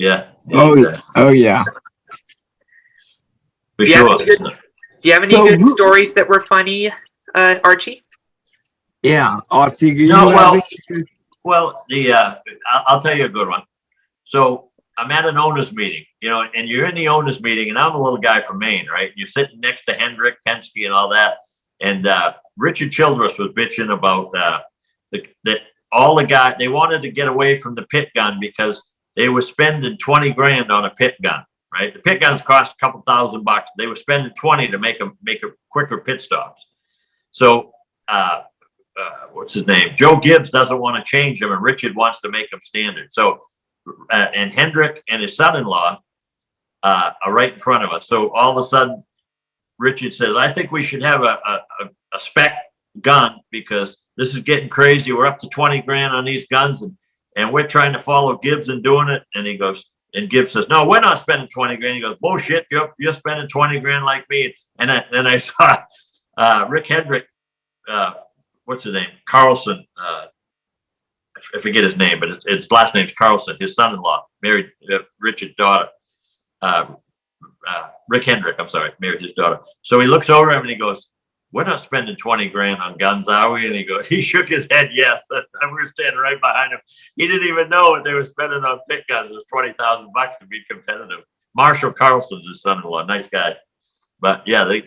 Yeah. Oh yeah. For sure. Do you have any good stories that were funny, Archie? Yeah, Archie. Well, I'll tell you a good one. So I'm at an owners meeting, and you're in the owners meeting, and I'm a little guy from Maine, right? You're sitting next to Hendrick, Penske, and all that. And Richard Childress was bitching about that all the guys, they wanted to get away from the pit gun because they were spending 20 grand on a pit gun, right? The pit guns cost a couple $1,000. They were spending 20 to make a quicker pit stops. So what's his name? Joe Gibbs doesn't want to change them, and Richard wants to make them standard. So and Hendrick and his son-in-law are right in front of us. So all of a sudden, Richard says, I think we should have a spec gun because this is getting crazy. We're up to 20 grand on these guns, and we're trying to follow Gibbs and doing it. And he goes, and Gibbs says, no, we're not spending 20 grand. He goes, bullshit, you're spending 20 grand like me. And then I saw Rick Hendrick, what's his name? Carlson. I forget his name, but his last name's Carlson. His son-in-law married Richard's daughter. Rick Hendrick, I'm sorry, married his daughter. So he looks over at him and he goes, we're not spending 20 grand on guns, are we? And he shook his head, yes. And we were standing right behind him. He didn't even know what they were spending on pit guns. It was $20,000 to be competitive. Marshall Carlson's his son-in-law, nice guy. But yeah,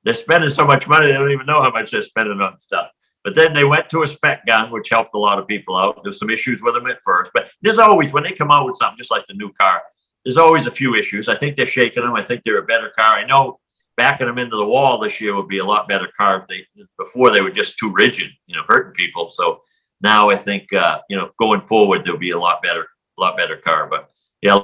they're spending so much money, they don't even know how much they're spending on stuff. But then they went to a spec gun, which helped a lot of people out. There's some issues with them at first, but there's always, when they come out with something, just like the new car, there's always a few issues. I think they're shaking them. I think they're a better car. I know backing them into the wall this year would be a lot better car. Before they were just too rigid, hurting people. So now I think, going forward, there'll be a lot better car. But yeah,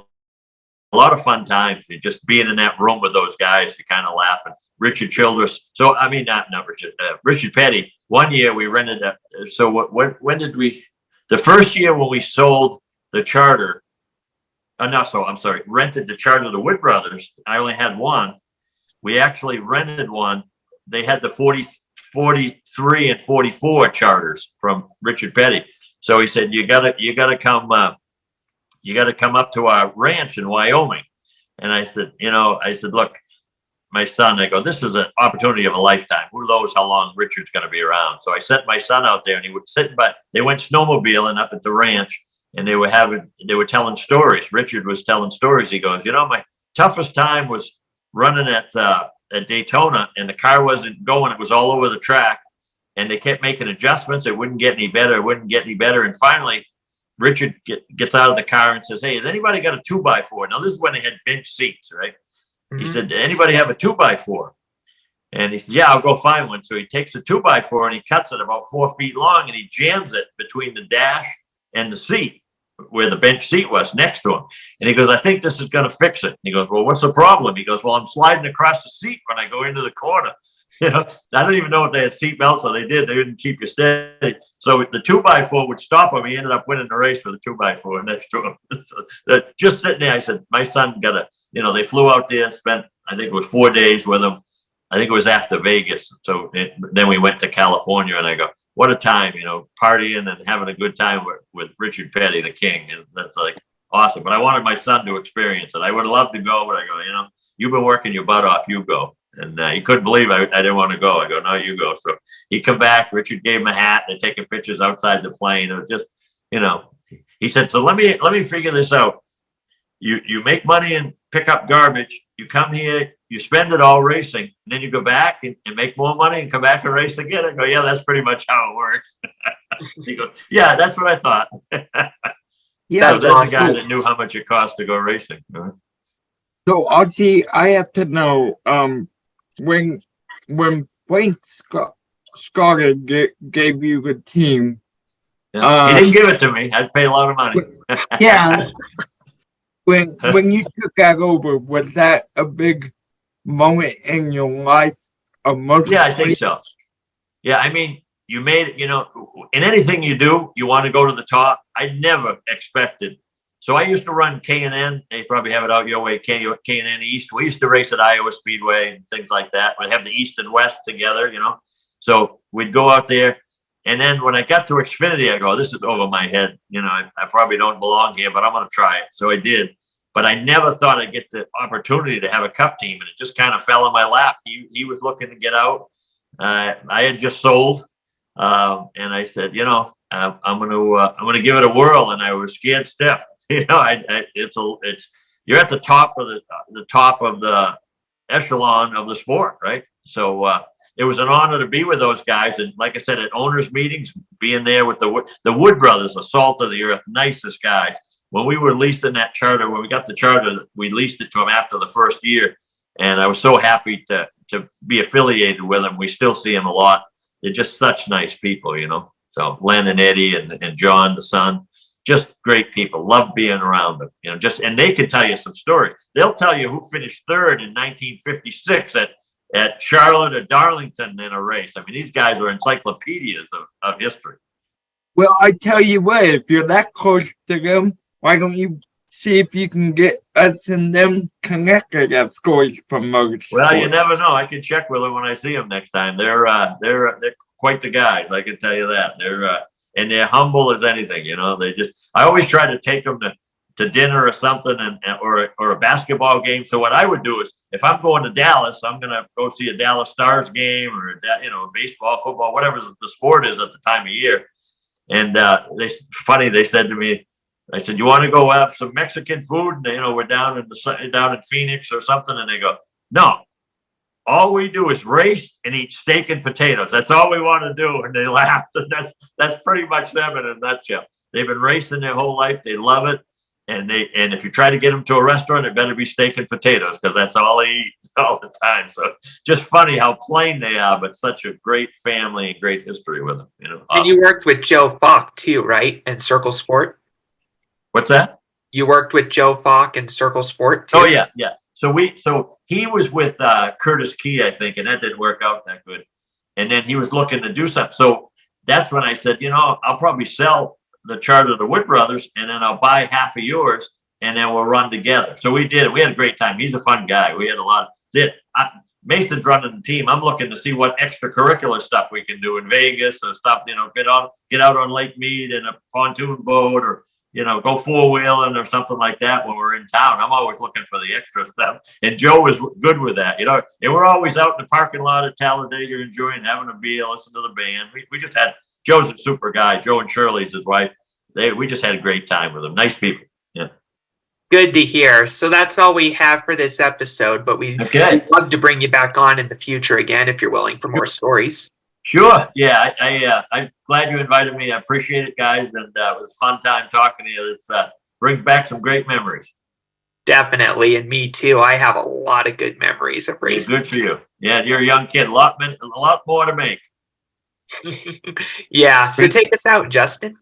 a lot of fun times. Just being in that room with those guys, you kind of laughing. Richard Childress. So, I mean, not Richard, Richard Petty. One year we rented that. So when did we, the first year when we sold the charter, rented the charter to Wood Brothers, I only had one. We actually rented one. They had the 43 and 44 charters from Richard Petty. So he said, you gotta come up to our ranch in Wyoming. And I said, look, my son, I go, this is an opportunity of a lifetime. Who knows how long Richard's going to be around? So I sent my son out there, and he would sit by. They went snowmobiling up at the ranch, and they were telling stories. Richard was telling stories. He goes, my toughest time was running at Daytona, and the car wasn't going. It was all over the track, and they kept making adjustments. It wouldn't get any better. It wouldn't get any better. And finally, Richard gets out of the car and says, hey, has anybody got a 2x4? Now, this is when they had bench seats, right? He said, anybody have a 2x4? And he said, yeah, I'll go find one. So he takes a 2x4 and he cuts it about 4 feet long, and he jams it between the dash and the seat where the bench seat was next to him. And he goes, I think this is going to fix it. And he goes, well, what's the problem? He goes, well, I'm sliding across the seat when I go into the corner. I don't even know if they had seat belts, or they did. They didn't keep you steady. So the 2x4 would stop him. He ended up winning the race for the 2x4 next to him. So just sitting there, I said, my son got they flew out there, spent, I think it was 4 days with him. I think it was after Vegas. So then we went to California, and I go, what a time, partying and having a good time with Richard Petty, the king. And that's like awesome. But I wanted my son to experience it. I would love to go, but I go, you've been working your butt off, you go. And he couldn't believe I didn't want to go. I go, no, you go. So he come back. Richard gave him a hat. They're taking pictures outside the plane. It was just, he said, so let me figure this out. You make money and pick up garbage. You come here, you spend it all racing, and then you go back and make more money and come back and race again. I go, yeah, that's pretty much how it works. He goes, yeah, that's what I thought. Yeah, so that's the guy that knew how much it cost to go racing. So Archie, I have to know, when Frank Stoddard gave you the team, he didn't give it to me. I'd pay a lot of money. Yeah. When you took that over, was that a big moment in your life? Yeah, I think so. Yeah, I mean, you made it, in anything you do, you want to go to the top. I never expected. So I used to run K&N. They probably have it out your way, K&N East. We used to race at Iowa Speedway and things like that. We'd have the East and West together, So we'd go out there. And then when I got to Xfinity, I go, this is over my head. I probably don't belong here, but I'm going to try it. So I did. but I never thought I'd get the opportunity to have a cup team, and it just kind of fell in my lap. He was looking to get out. I had just sold, and I said, I'm gonna give it a whirl, and I was scared stiff. You're at the top of the echelon of the sport, right? So it was an honor to be with those guys, and like I said, at owners' meetings, being there with the Wood brothers, the salt of the earth, nicest guys. When we were leasing that charter, when we got the charter, we leased it to them after the first year, and I was so happy to be affiliated with them. We still see them a lot. They're just such nice people, So Len and Eddie and John, the son, just great people. Love being around them, and they can tell you some stories. They'll tell you who finished third in 1956 at Charlotte or Darlington in a race. I mean, these guys are encyclopedias of history. Well, I tell you what, if you're that close to them, why don't you see if you can get us and them connected at Scores from Motorsports? Well, you never know. I can check with them when I see them next time. They're quite the guys. I can tell you that. And they're humble as anything. I always try to take them to dinner or something, or a basketball game. So what I would do is, if I'm going to Dallas, I'm going to go see a Dallas Stars game, or baseball, football, whatever the sport is at the time of year. And they said to me, I said, "You want to go have some Mexican food?" And we're down in Phoenix or something, and they go, "No, all we do is race and eat steak and potatoes. That's all we want to do." And they laughed. And that's pretty much them in a nutshell. They've been racing their whole life. They love it. And if you try to get them to a restaurant, it better be steak and potatoes, because that's all they eat all the time. So just funny how plain they are, but such a great family and great history with them. And you worked with Joe Falk too, right? In Circle Sport. What's that? You worked with Joe Falk in Circle Sport too. Oh yeah. So he was with Curtis Key, I think, and that didn't work out that good. And then he was looking to do something. So that's when I said, I'll probably sell the charter to the Wood brothers, and then I'll buy half of yours, and then we'll run together. So we did it. We had a great time. He's a fun guy. We had a lot of Mason's running the team. I'm looking to see what extracurricular stuff we can do in Vegas or stuff, get out on Lake Mead in a pontoon boat, or go four-wheeling or something like that when we're in town. I'm always looking for the extra stuff. And Joe was good with that, and we're always out in the parking lot at Talladega enjoying having a beer, listening to the band. We just had, Joe's a super guy. Joe and Shirley's his wife. We just had a great time with them. Nice people. Yeah. Good to hear. So that's all we have for this episode, but we'd love to bring you back on in the future again if you're willing for more stories. Sure. Yeah, I'm glad you invited me. I appreciate it, guys, and it was a fun time talking to you. This brings back some great memories. Definitely, and me too. I have a lot of good memories of racing. Good for you. Yeah, you're a young kid. A lot more to make. Yeah. So take us out, Justin.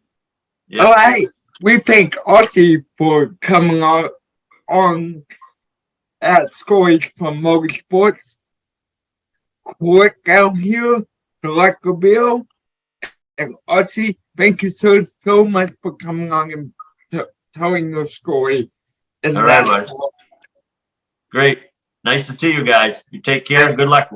Yeah. All right. We thank Archie for coming on at Scores from Motorsports. Quick out here. Like a bill, and Archie, thank you so much for coming on and telling your story. All right, buddy. Great. Nice to see you guys. You take care and good luck.